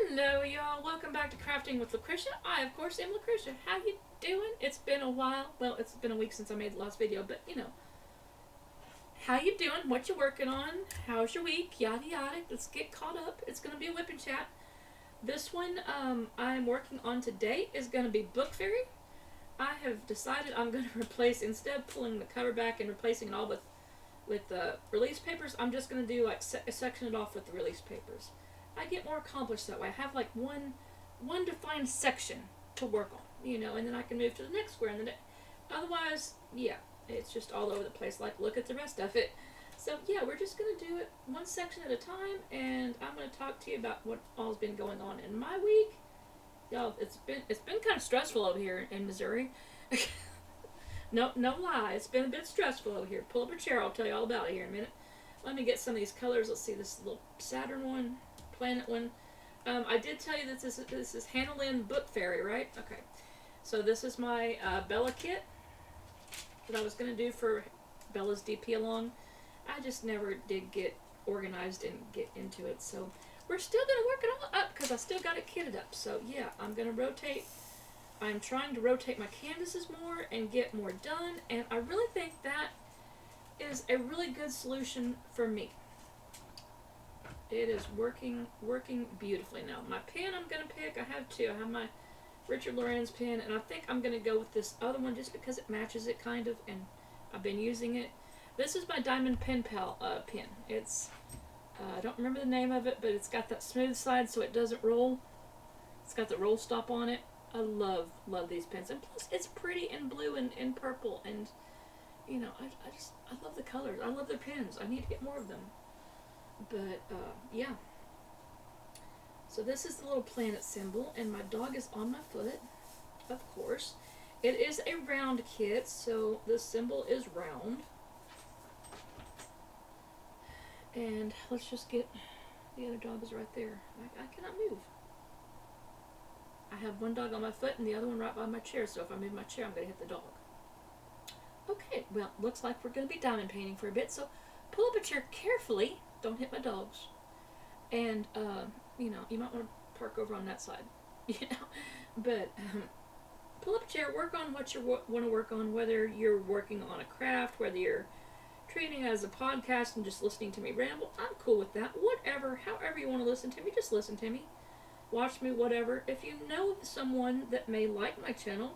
Hello, y'all. Welcome back to Crafting with Lucretia. I, of course, am Lucretia. How you doing? It's been a while. Well, it's been a week since I made the last video, but how you doing? What you working on? How's your week? Yada yada. Let's get caught up. It's gonna be a whipping chat. This one I'm working on today is gonna be Book Fairy. I have decided I'm gonna replace, instead of pulling the cover back and replacing it all with the release papers, I'm just gonna do like section it off with the release papers. I get more accomplished that way. I have like one defined section to work on, and then I can move to the next square. And then otherwise, yeah, it's just all over the place. Like, look at the rest of it. So yeah, we're just gonna do it one section at a time, and I'm gonna talk to you about what all's been going on in my week. Y'all, it's been kind of stressful over here in Missouri. No lie, it's been a bit stressful over here. Pull up a chair, I'll tell you all about it here in a minute. Let me get some of these colors. Let's see, this little Saturn one, planet one. I did tell you that this is Hannah Lynn Book Fairy, right? Okay. So this is my Bella kit that I was going to do for Bella's DP along. I just never did get organized and get into it. So we're still going to work it all up because I still got it kitted up. So yeah, I'm going to rotate. I'm trying to rotate my canvases more and get more done. And I really think that is a really good solution for me. It is working beautifully now. My pen I'm going to pick, I have two. I have my Richard Lorenz pen, and I think I'm going to go with this other one just because it matches it kind of, and I've been using it. This is my Diamond Pen Pal pen. It's, I don't remember the name of it, but it's got that smooth side so it doesn't roll. It's got the roll stop on it. I love these pens. And plus, it's pretty and blue and purple, and, I love the colors. I love their pens. I need to get more of them. But, yeah. So this is the little planet symbol, and my dog is on my foot, of course. It is a round kit, so the symbol is round. And let's just get, the other dog is right there. I cannot move. I have one dog on my foot and the other one right by my chair, so if I move my chair, I'm going to hit the dog. Okay, well, looks like we're going to be diamond painting for a bit, so pull up a chair carefully. Don't hit my dogs. And, you might want to park over on that side, But, pull up a chair, work on what you want to work on, whether you're working on a craft, whether you're treating it as a podcast and just listening to me ramble. I'm cool with that. Whatever, however you want to listen to me, just listen to me. Watch me, whatever. If you know someone that may like my channel,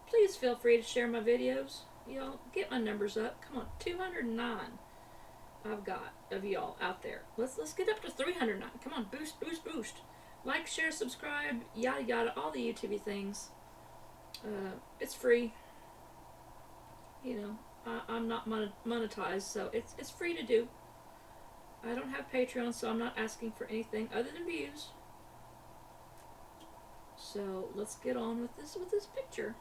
please feel free to share my videos. Y'all, get my numbers up. Come on, 209. I've got of y'all out there. Let's get up to 309. Come on, boost. Like, share, subscribe, yada yada, all the YouTube things. It's free. I'm not monetized, so it's free to do. I don't have Patreon, so I'm not asking for anything other than views. So let's get on with this picture.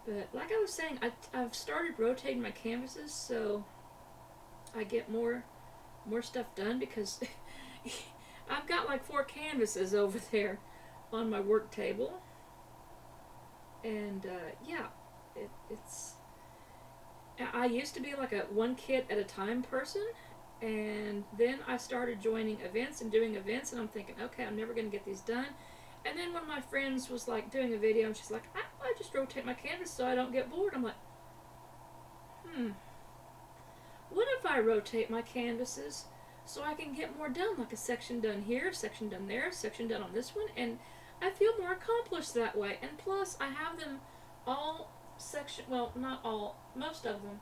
But like I was saying, I've started rotating my canvases, so I get more stuff done because I've got like 4 canvases over there on my work table. And yeah, it's I used to be like a one kit at a time person, and then I started joining events and doing events, and I'm thinking, okay, I'm never going to get these done. And then one of my friends was like doing a video, and she's like, I just rotate my canvas so I don't get bored. I'm like, what if I rotate my canvases so I can get more done, like a section done here, a section done there, a section done on this one, and I feel more accomplished that way. And plus, I have them all well, not all, most of them.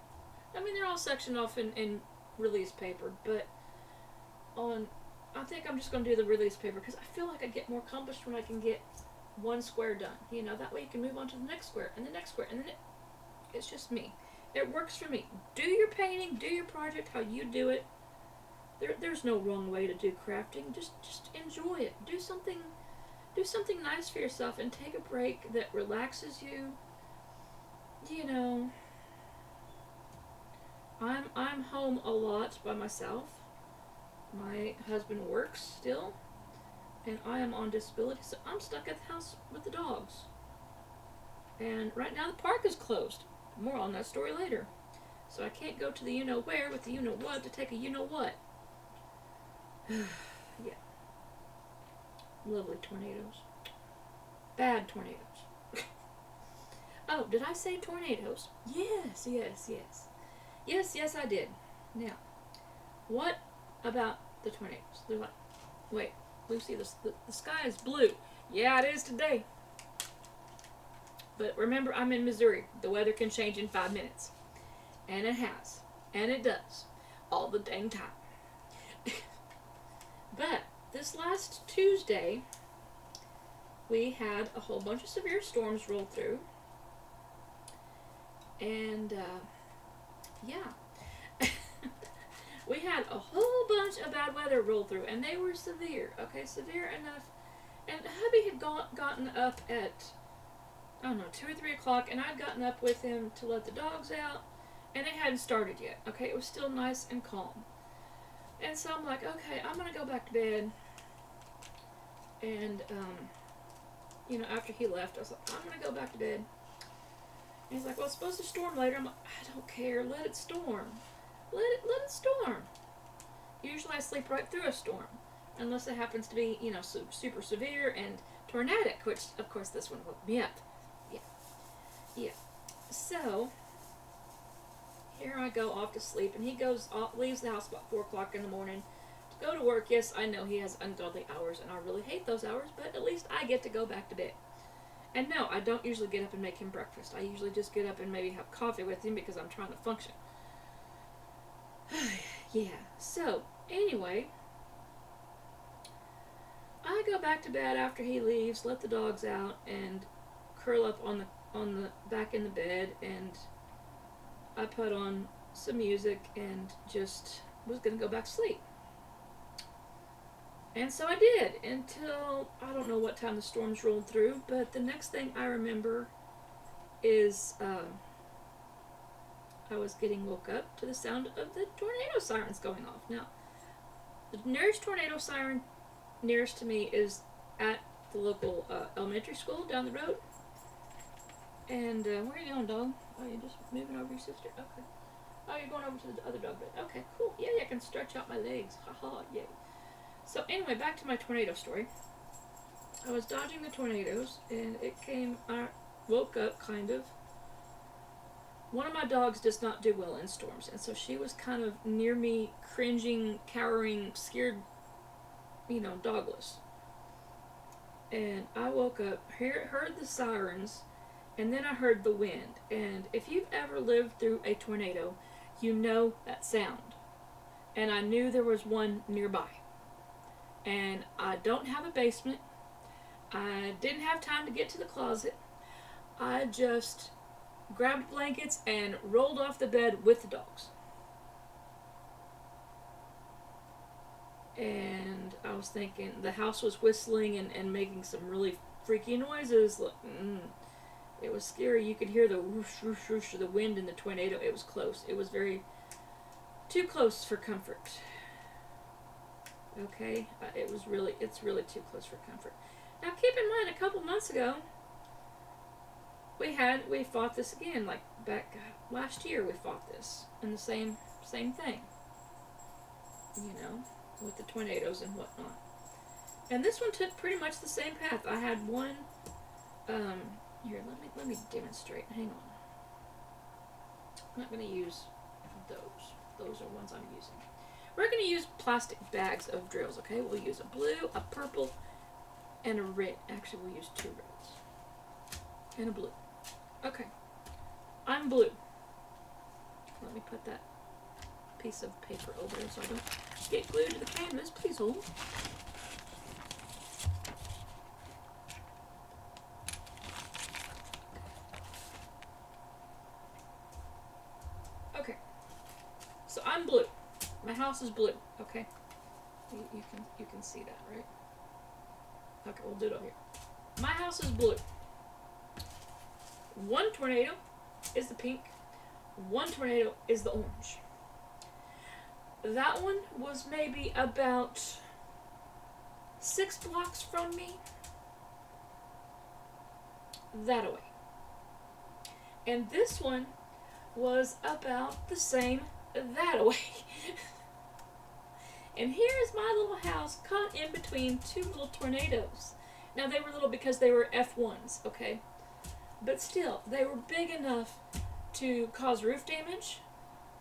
I mean, they're all sectioned off in release paper, but I think I'm just going to do the release paper because I feel like I get more accomplished when I can get one square done. That way you can move on to the next square and the next square, and then it's just me. It works for me. Do your painting, do your project how you do it. There's no wrong way to do crafting. Just enjoy it. Do something nice for yourself and take a break that relaxes you. I'm home a lot by myself. My husband works still, and I am on disability, so I'm stuck at the house with the dogs. And right now the park is closed. More on that story later. So I can't go to the you-know-where with the you-know-what to take a you-know-what. Yeah. Lovely tornadoes. Bad tornadoes. Oh, did I say tornadoes? Yes, yes, yes. Yes, yes, I did. Now, what about the tornadoes? They're like, wait, Lucy, the sky is blue. Yeah, it is today. But remember, I'm in Missouri. The weather can change in 5 minutes. And it has. And it does. All the dang time. But this last Tuesday, we had a whole bunch of severe storms roll through. And, yeah. We had a whole bunch of bad weather roll through. And they were severe. Okay, severe enough. And hubby had gotten up at, I don't know, 2 or 3 o'clock. And I'd gotten up with him to let the dogs out. And it hadn't started yet. Okay, it was still nice and calm. And so I'm like, okay, I'm going to go back to bed. And, after he left, I was like, I'm going to go back to bed. And he's like, well, it's supposed to storm later. I'm like, I don't care. Let it storm. Let it storm. Usually I sleep right through a storm. Unless it happens to be, super severe and tornadic, which, of course, this one woke me up. Yeah. So, here I go off to sleep, and he leaves the house about 4 o'clock in the morning to go to work. Yes, I know he has ungodly hours, and I really hate those hours, but at least I get to go back to bed. And no, I don't usually get up and make him breakfast. I usually just get up and maybe have coffee with him because I'm trying to function. Yeah, so, anyway, I go back to bed after he leaves, let the dogs out, and curl up on the back in the bed, and I put on some music and just was going to go back to sleep. And so I did until I don't know what time the storms rolled through, but the next thing I remember is I was getting woke up to the sound of the tornado sirens going off. Now, the nearest tornado siren nearest to me is at the local elementary school down the road. And where are you going, dog? Oh, you're just moving over your sister? Okay. Oh, you're going over to the other dog bed. Okay, cool. Yeah, I can stretch out my legs. Haha, yay. So anyway, back to my tornado story. I was dodging the tornadoes, and I woke up, kind of. One of my dogs does not do well in storms, and so she was kind of near me, cringing, cowering, scared, dogless. And I woke up, heard the sirens, and then I heard the wind. And if you've ever lived through a tornado, you know that sound. And I knew there was one nearby. And I don't have a basement. I didn't have time to get to the closet. I just grabbed blankets and rolled off the bed with the dogs. And I was thinking, the house was whistling and making some really freaky noises. It was scary. You could hear the whoosh, whoosh, whoosh of the wind in the tornado. It was close. It was too close for comfort. Okay? It's really too close for comfort. Now keep in mind, a couple months ago, we fought this again. Like back last year we fought this. And the same thing. With the tornadoes and whatnot. And this one took pretty much the same path. I had one, here, let me demonstrate. Hang on. I'm not going to use those. Those are ones I'm using. We're going to use plastic bags of drills, okay? We'll use a blue, a purple, and a red. Actually, we'll use 2 reds. And a blue. Okay. I'm blue. Let me put that piece of paper over there so I don't get glued to the canvas. Please hold. Okay. So I'm blue. My house is blue. Okay. You can see that, right? Okay, we'll do it over here. My house is blue. One tornado is the pink. One tornado is the orange. That one was maybe about 6 blocks from me. That away. And this one was about the same that away. And here's my little house caught in between two little tornadoes. Now, they were little because they were F1s, okay? But still, they were big enough to cause roof damage.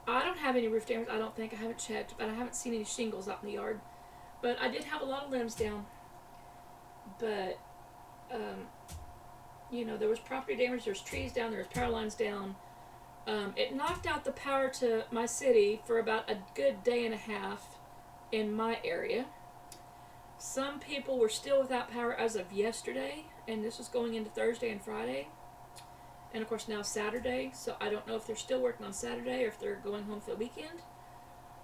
I don't have any roof damage, I don't think. I haven't checked, but I haven't seen any shingles out in the yard. But I did have a lot of limbs down. But, you know, there was property damage, there was trees down, there was power lines down. It knocked out the power to my city for about a good day and a half in my area. Some people were still without power as of yesterday, and this was going into Thursday and Friday. And of course now Saturday, so I don't know if they're still working on Saturday or if they're going home for the weekend.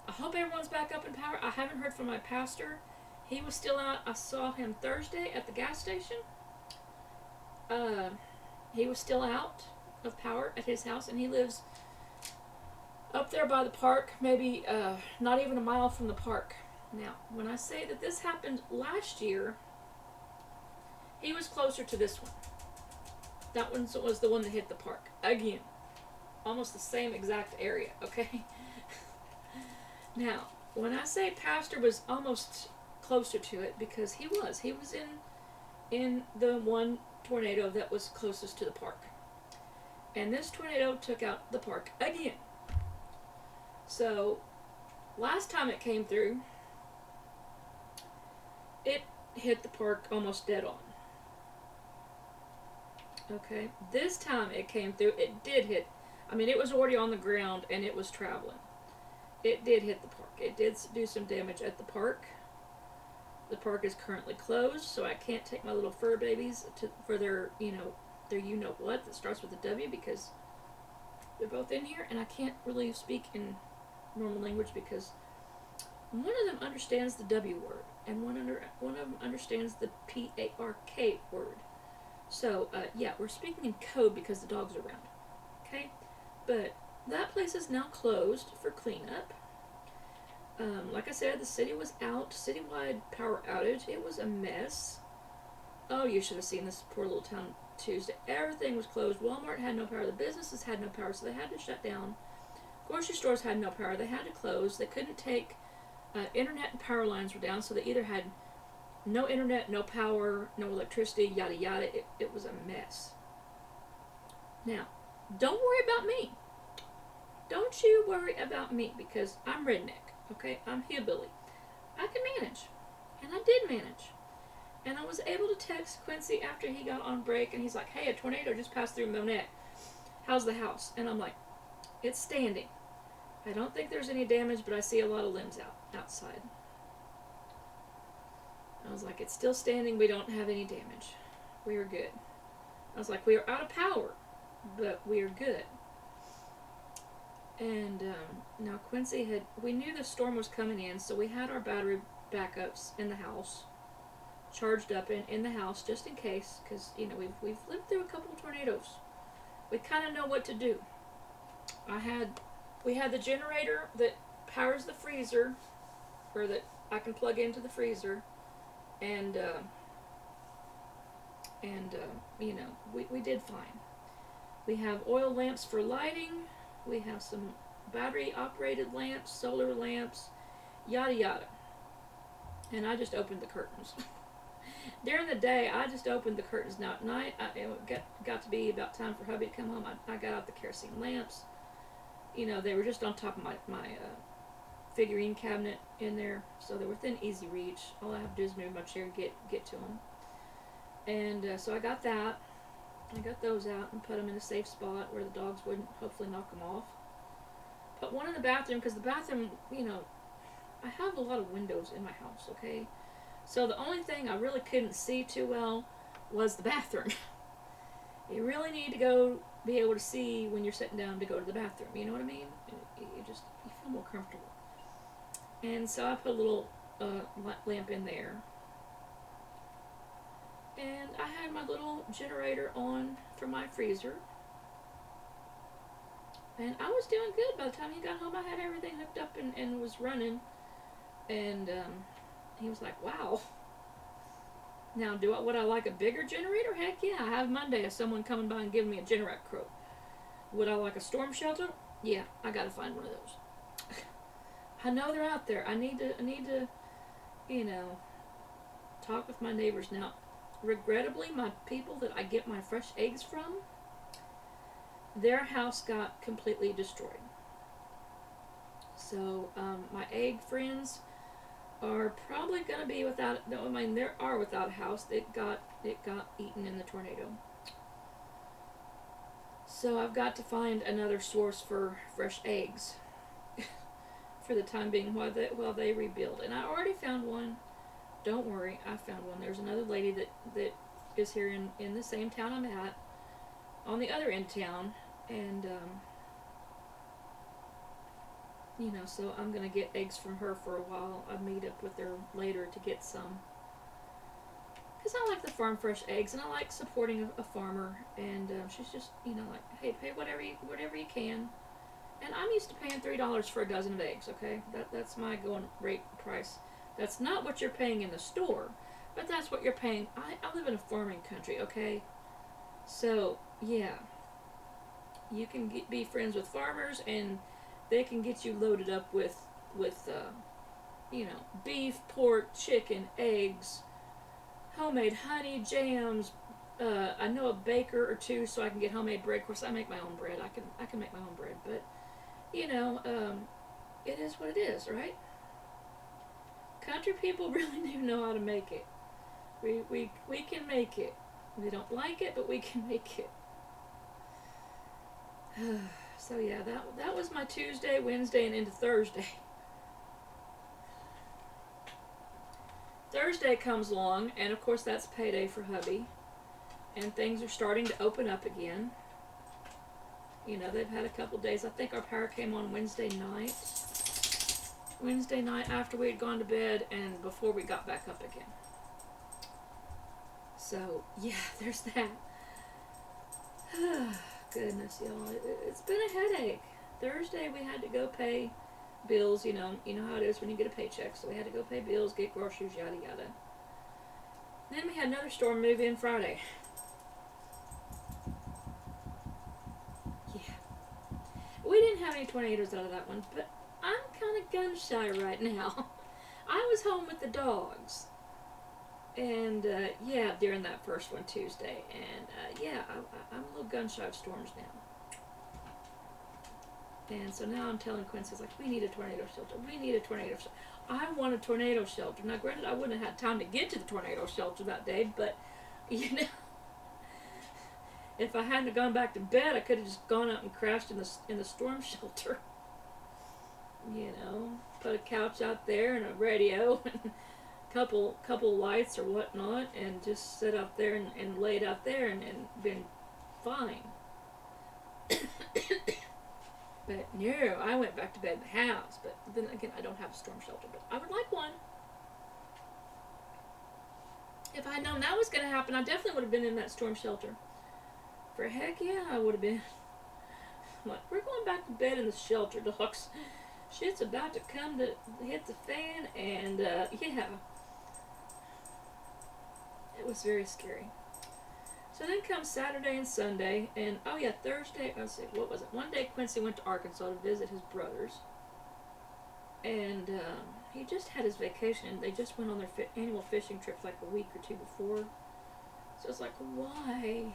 I hope everyone's back up in power. I haven't heard from my pastor. He was still out. I saw him Thursday at the gas station. He was still out of power at his house, and he lives up there by the park, maybe not even a mile from the park. Now, when I say that this happened last year, he was closer to this one. That one was the one that hit the park. Again, almost the same exact area, okay? Now, when I say pastor was almost closer to it, because he was in the one tornado that was closest to the park. And this tornado took out the park again. So, last time it came through, it hit the park almost dead on. Okay, this time it came through, it did hit, I mean, it was already on the ground and it was traveling. It did hit the park. It did do some damage at the park. The park is currently closed, so I can't take my little fur babies for their you-know-what that starts with a W, because they're both in here, and I can't really speak in normal language because one of them understands the W word, and one of them understands the P-A-R-K word. So, yeah, we're speaking in code because the dog's are around. Okay? But that place is now closed for cleanup. Like I said, the city was out. Citywide power outage. It was a mess. Oh, you should have seen this poor little town Tuesday. Everything was closed. Walmart had no power. The businesses had no power, so they had to shut down. Grocery stores had no power. They had to close. They couldn't take... internet and power lines were down, so they either had no internet, no power, no electricity, yada yada. It was a mess. Now, don't worry about me. Don't you worry about me, because I'm redneck, okay? I'm hillbilly. I can manage. And I did manage. And I was able to text Quincy after he got on break, and he's like, hey, a tornado just passed through Monette. How's the house? And I'm like, it's standing. I don't think there's any damage, but I see a lot of limbs outside. I was like, it's still standing. We don't have any damage. We are good. I was like, we are out of power, but we are good. And now Quincy we knew the storm was coming in, so we had our battery backups in the house, charged up in the house just in case, because, you know, we've lived through a couple of tornadoes. We kind of know what to do. We had the generator that powers the freezer, or that I can plug into the freezer, and you know, we did fine. We have oil lamps for lighting. We have some battery-operated lamps, solar lamps, yada yada. And I just opened the curtains. During the day, I just opened the curtains. Now at night, it got to be about time for hubby to come home. I got out the kerosene lamps. You know, they were just on top of my figurine cabinet in there, so they were within easy reach. All I have to do is move my chair and get to them. And so I got that. I got those out and put them in a safe spot where the dogs wouldn't hopefully knock them off. Put one in the bathroom, because the bathroom, you know, I have a lot of windows in my house, okay? So the only thing I really couldn't see too well was the bathroom. You really need to be able to see when you're sitting down to go to the bathroom, you know what I mean? You feel more comfortable. And so I put a little lamp in there. And I had my little generator on for my freezer. And I was doing good. By the time he got home, I had everything hooked up and was running. And he was like, wow. Now, would I like a bigger generator? Heck yeah. I have Monday of someone coming by and giving me a Generac quote. Would I like a storm shelter? Yeah, I gotta find one of those. I know they're out there. I need to, you know, talk with my neighbors now. Regrettably, my people that I get my fresh eggs from, their house got completely destroyed. So my egg friends are probably going to be without. No, I mean they are without a house. It got eaten in the tornado. So I've got to find another source for fresh eggs for the time being while they rebuild. And I already found one. Don't worry, I found one. There's another lady that is here in the same town I'm at, on the other end of town, and so I'm gonna get eggs from her for a while. I meet up with her later to get some, because I like the farm fresh eggs, and I like supporting a farmer. And she's just like, hey, pay whatever you can. And I'm used to paying $3 for a dozen of eggs. Okay, that's my going rate price. That's not what you're paying in the store, but that's what you're paying. I live in a farming country, okay? So, yeah, you can be friends with farmers, and they can get you loaded up with beef, pork, chicken, eggs, homemade honey, jams. I know a baker or two, so I can get homemade bread. Of course, I make my own bread. I can make my own bread, but it is what it is, right? Country people really do know how to make it. We can make it. We don't like it, but we can make it. So yeah, that was my Tuesday, Wednesday, and into Thursday. Thursday comes along, and of course that's payday for hubby, and things are starting to open up again. They've had a couple days. I think our power came on Wednesday night. Wednesday night after we had gone to bed and before we got back up again. So, yeah, there's that. Goodness, y'all. It's been a headache. Thursday we had to go pay bills. You know how it is when you get a paycheck. So we had to go pay bills, get groceries, yada yada. Then we had another storm move in Friday. Yeah. We didn't have any tornadoes out of that one, but I'm kind of gun shy right now. I was home with the dogs, and during that first one Tuesday, and I'm a little gun shy of storms now. And so now I'm telling Quincy, like, we need a tornado shelter. We need a tornado shelter. I want a tornado shelter. Now, granted, I wouldn't have had time to get to the tornado shelter that day, but if I hadn't gone back to bed, I could have just gone out and crashed in the storm shelter. Put a couch out there and a radio and a couple lights or whatnot, and just sit out there and laid out there and been fine. But no, I went back to bed in the house. But then again, I don't have a storm shelter, but I would like one. If I had known that was going to happen, I definitely would have been in that storm shelter. For heck yeah, I would have been. Like, we're going back to bed in the shelter, dogs. Shit's about to come to hit the fan, and yeah. It was very scary. So then comes Saturday and Sunday, and Thursday, let's see, what was it? One day Quincy went to Arkansas to visit his brothers, and he just had his vacation, and they just went on their annual fishing trip like a week or two before. So it's like, why?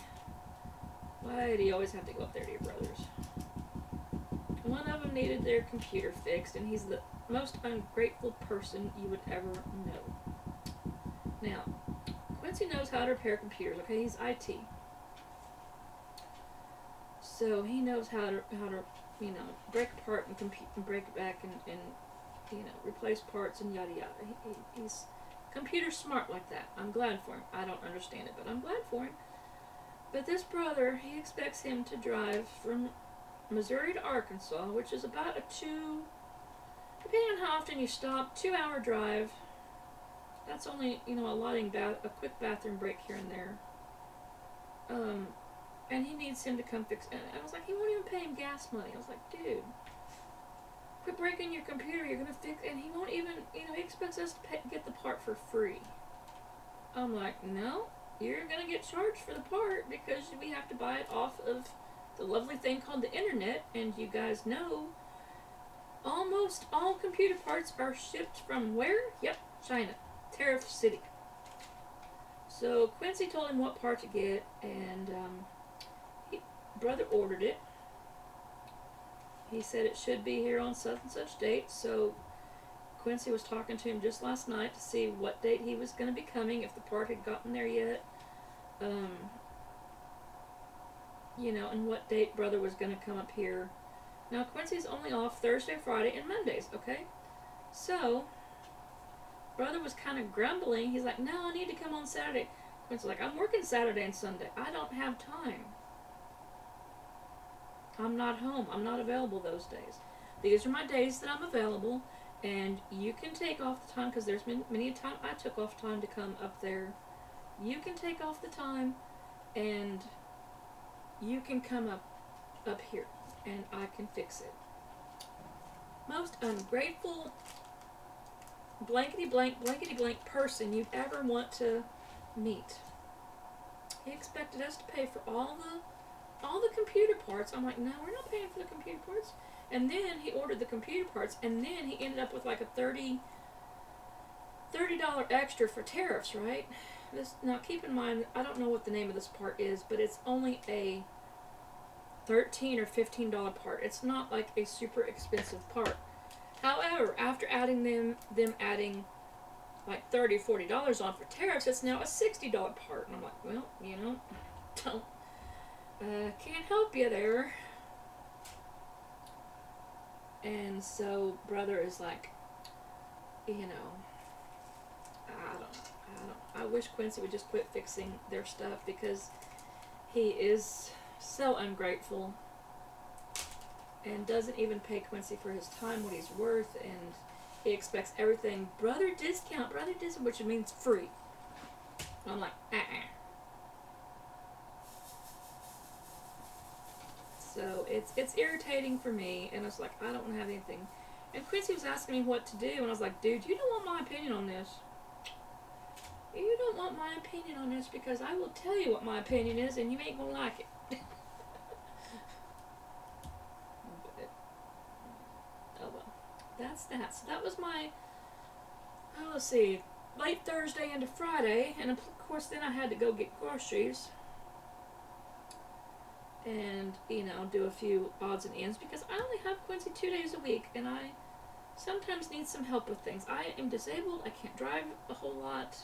Why do you always have to go up there to your brothers? One of them needed their computer fixed, and he's the most ungrateful person you would ever know. Now, Quincy knows how to repair computers, okay? He's IT. So he knows how to break apart and break it back and replace parts and yada yada. He's computer smart like that. I'm glad for him. I don't understand it, but I'm glad for him. But this brother, he expects him to drive from Missouri to Arkansas, which is about depending on how often you stop, 2-hour drive. That's only, allotting a quick bathroom break here and there. And he needs him to come fix it. And I was like, he won't even pay him gas money. I was like, dude, quit breaking your computer. You're going to fix it. And he won't even, he expects us to get the part for free. I'm like, no, you're going to get charged for the part because we have to buy it off of the lovely thing called the internet. And you guys know Almost all computer parts are shipped from where? Yep, China. Tariff City. So Quincy told him what part to get, and brother ordered it. He said it should be here on such and such date, so Quincy was talking to him just last night to see what date he was going to be coming, if the part had gotten there yet. And what date brother was going to come up here. Now, Quincy's only off Thursday, Friday, and Mondays, okay? So, brother was kind of grumbling. He's like, no, I need to come on Saturday. Quincy's like, I'm working Saturday and Sunday. I don't have time. I'm not home. I'm not available those days. These are my days that I'm available, and you can take off the time, because there's been many a time I took off time to come up there. You can take off the time, and you can come up here, and I can fix it. Most ungrateful, blankety blank person you'd ever want to meet. He expected us to pay for all the computer parts. I'm like, no, we're not paying for the computer parts. And then he ordered the computer parts, and then he ended up with like a $30 extra for tariffs, right? Now keep in mind, I don't know what the name of this part is, but it's only a $13 or $15 part. It's not like a super expensive part. However, after adding them adding like $30 or $40 on for tariffs, it's now a $60 part. And I'm like, well, don't can't help you there. And so brother is like, I wish Quincy would just quit fixing their stuff, because he is so ungrateful and doesn't even pay Quincy for his time, what he's worth, and he expects everything brother discount, which means free. I'm like, So it's irritating for me, and it's like, I don't have anything. And Quincy was asking me what to do, and I was like, dude, you don't want my opinion on this. You don't want my opinion on this, because I will tell you what my opinion is, and you ain't gonna like it. But, oh well. That's that. So that was my, let's see, late Thursday into Friday, and of course then I had to go get groceries. And, do a few odds and ends, because I only have Quincy 2 days a week, and I sometimes need some help with things. I am disabled. I can't drive a whole lot.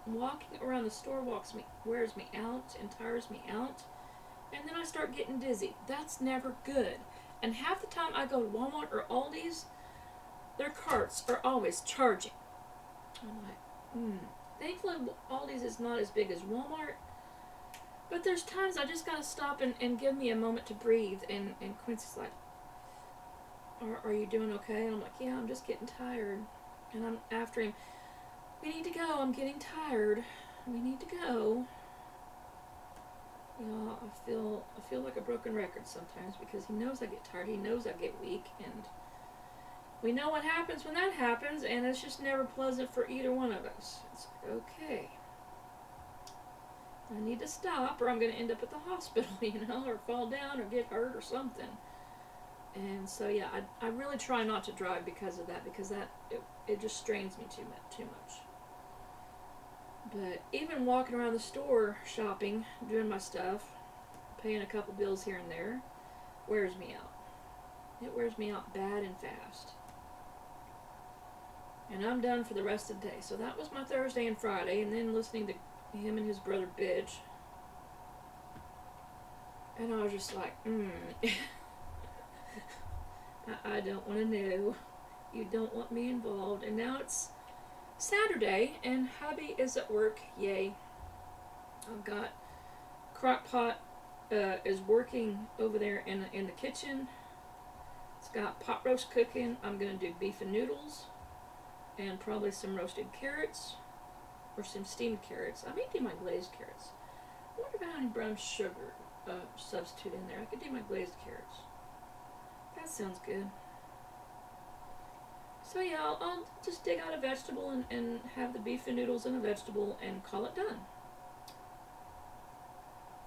Walking around the store wears me out and tires me out. And then I start getting dizzy. That's never good. And half the time I go to Walmart or Aldi's, their carts are always charging. I'm like, Thankfully, Aldi's is not as big as Walmart. But there's times I just gotta stop and give me a moment to breathe. And Quincy's like, are you doing okay? And I'm like, yeah, I'm just getting tired. And I'm after him, we need to go, I'm getting tired. We need to go. I feel like a broken record sometimes, because he knows I get tired, he knows I get weak, and we know what happens when that happens, and it's just never pleasant for either one of us. It's like, okay, I need to stop, or I'm going to end up at the hospital, or fall down or get hurt or something. And so, yeah, I really try not to drive because of that, because it just strains me too much. But even walking around the store, shopping, doing my stuff, paying a couple bills here and there, wears me out. It wears me out bad and fast. And I'm done for the rest of the day. So that was my Thursday and Friday, and then listening to him and his brother bitch. And I was just like, I don't want to know. You don't want me involved. And now it's Saturday, and hubby is at work. Yay. I've got Crock-Pot is working over there in the kitchen. It's got pot roast cooking. I'm going to do beef and noodles, and probably some roasted carrots, or some steamed carrots. I may do my glazed carrots. I wonder if I have any brown sugar substitute in there. I could do my glazed carrots. That sounds good. So yeah, I'll just dig out a vegetable and have the beef and noodles and a vegetable and call it done.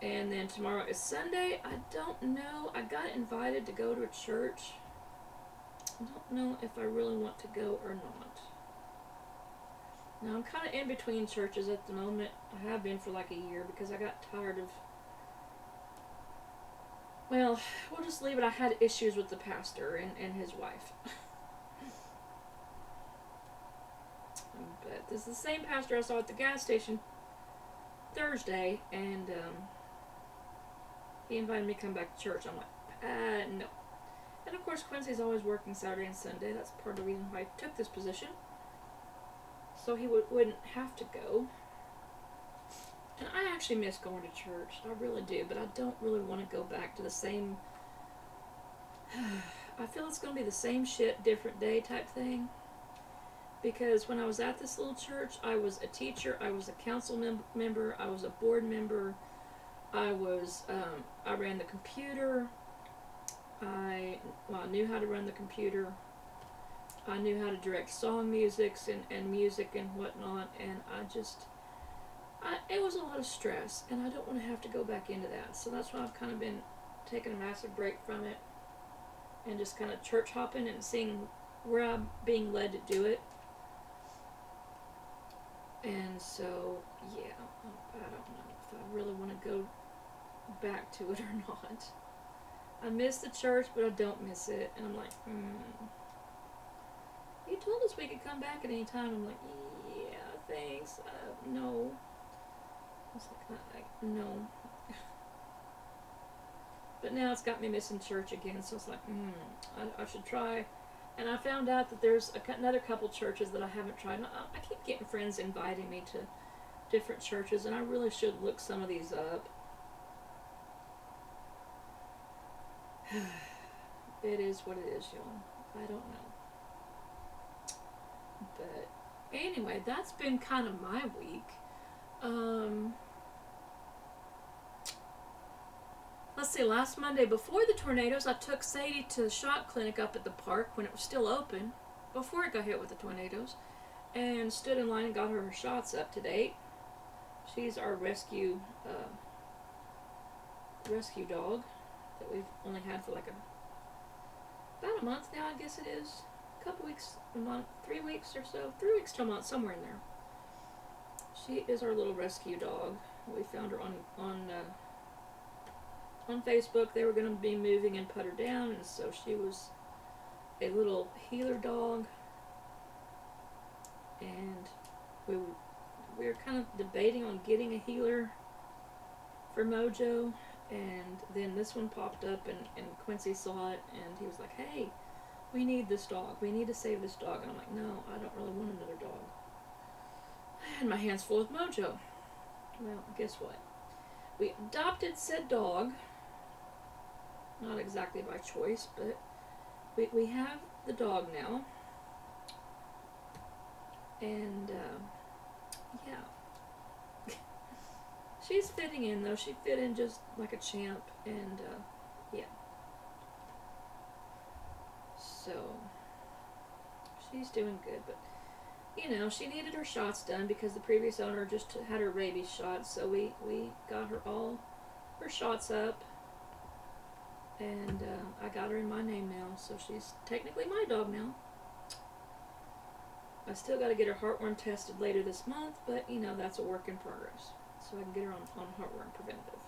And then tomorrow is Sunday. I don't know. I got invited to go to a church. I don't know if I really want to go or not. Now I'm kind of in between churches at the moment. I have been for like a year because I got tired of. Well, we'll just leave it. I had issues with the pastor and his wife. But this is the same pastor I saw at the gas station Thursday, and he invited me to come back to church. I'm like, no. And of course, Quincy's always working Saturday and Sunday. That's part of the reason why I took this position. So he wouldn't have to go. And I actually miss going to church. I really do. But I don't really want to go back to the same... I feel it's going to be the same shit, different day type thing. Because when I was at this little church, I was a teacher, I was a council member, I was a board member, I ran the computer, I knew how to run the computer, I knew how to direct song musics and music and whatnot, and it was a lot of stress, and I don't want to have to go back into that. So that's why I've kind of been taking a massive break from it, and just kind of church hopping and seeing where I'm being led to do it. And so, yeah, I don't know if I really want to go back to it or not. I miss the church, but I don't miss it. And I'm like, You told us we could come back at any time. I'm like, yeah, thanks. No. I was like, no. But now it's got me missing church again, so it's like, I should try. And I found out that there's another couple churches that I haven't tried. I keep getting friends inviting me to different churches, and I really should look some of these up. It is what it is, y'all. I don't know. But anyway, that's been kind of my week. Let's see, last Monday before the tornadoes, I took Sadie to the shot clinic up at the park when it was still open, before it got hit with the tornadoes, and stood in line and got her shots up to date. She's our rescue dog that we've only had for like about a month now, I guess it is. A couple weeks, a month, 3 weeks or so. 3 weeks to a month, somewhere in there. She is our little rescue dog. We found her on Facebook. They were going to be moving and put her down, and so she was a little healer dog, and we were kind of debating on getting a healer for Mojo, and then this one popped up, and Quincy saw it, and he was like, hey, we need this dog, we need to save this dog. And I'm like, no, I don't really want another dog. I had my hands full with Mojo. Well, guess what, we adopted said dog. Not exactly by choice, but we have the dog now. And, yeah. She's fitting in, though. She fit in just like a champ, and, yeah. So, she's doing good, but, you know, she needed her shots done because the previous owner just had her rabies shot, so we got her all her shots up. And I got her in my name now, so she's technically my dog now. I still got to get her heartworm tested later this month, but, you know, that's a work in progress. So I can get her on heartworm preventative.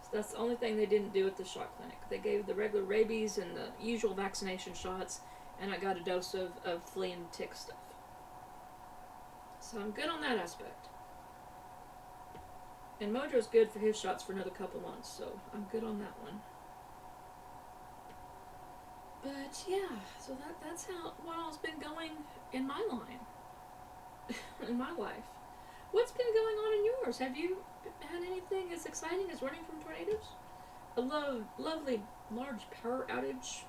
So that's the only thing they didn't do at the shot clinic. They gave the regular rabies and the usual vaccination shots, and I got a dose of flea and tick stuff. So I'm good on that aspect. And Mojo's good for his shots for another couple months, so I'm good on that one. But yeah, so that's what all's been going in my line, in my life. What's been going on in yours? Have you had anything as exciting as running from tornadoes? A lovely large power outage?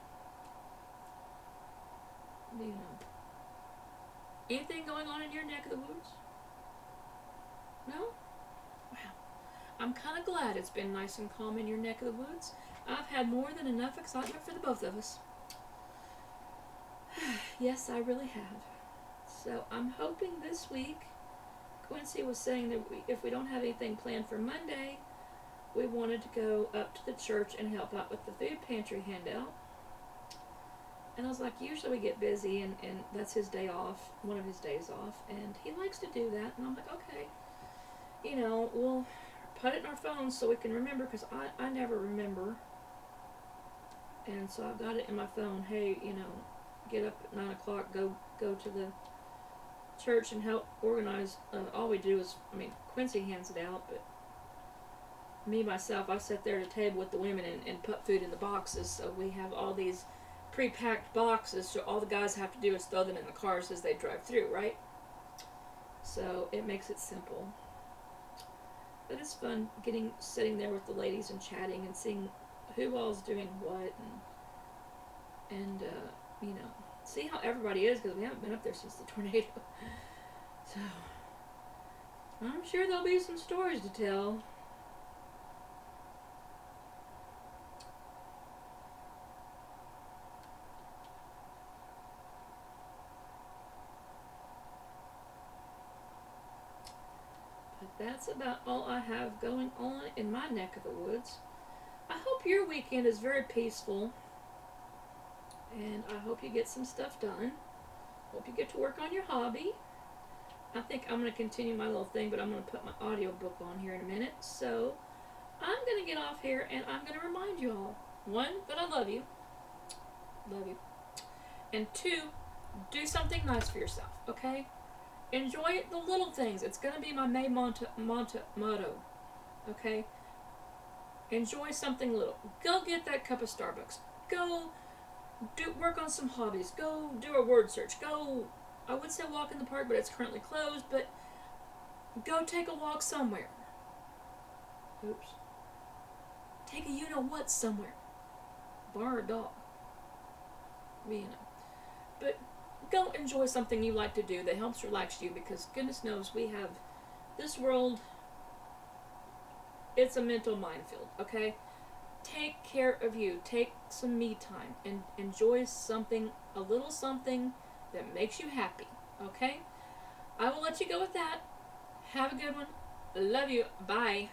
Do you know? Anything going on in your neck of the woods? No? Wow. I'm kind of glad it's been nice and calm in your neck of the woods. I've had more than enough excitement for the both of us. Yes, I really have. So I'm hoping this week, Quincy was saying that if we don't have anything planned for Monday, we wanted to go up to the church and help out with the food pantry handout. And I was like, usually we get busy, and that's his day off, one of his days off, and he likes to do that. And I'm like, okay, we'll put it in our phones so we can remember, because I never remember. And so I've got it in my phone. Hey, get up at 9 o'clock, go to the church and help organize. All we do is, Quincy hands it out, but me, myself, I sit there at a table with the women and put food in the boxes. So we have all these pre-packed boxes, so all the guys have to do is throw them in the cars as they drive through, right? So it makes it simple. But it's fun sitting there with the ladies and chatting and seeing who all's doing what, and see how everybody is, because we haven't been up there since the tornado. So I'm sure there'll be some stories to tell. But that's about all I have going on in my neck of the woods. I hope your weekend is very peaceful, and I hope you get some stuff done. Hope you get to work on your hobby. I think I'm going to continue my little thing, but I'm going to put my audiobook on here in a minute. So I'm going to get off here, and I'm going to remind you all, 1, that I love you. Love you. And 2, do something nice for yourself, okay? Enjoy the little things. It's going to be my May motto, okay? Enjoy something little. Go get that cup of Starbucks. Go work on some hobbies. Go do a word search. Go, I would say walk in the park, but it's currently closed, but go take a walk somewhere. Oops. Take a you-know-what somewhere. Borrow a dog. But go enjoy something you like to do that helps relax you, because goodness knows we have this world, it's a mental minefield, okay? Take care of you. Take some me time and enjoy a little something that makes you happy, okay? I will let you go with that. Have a good one. Love you. Bye.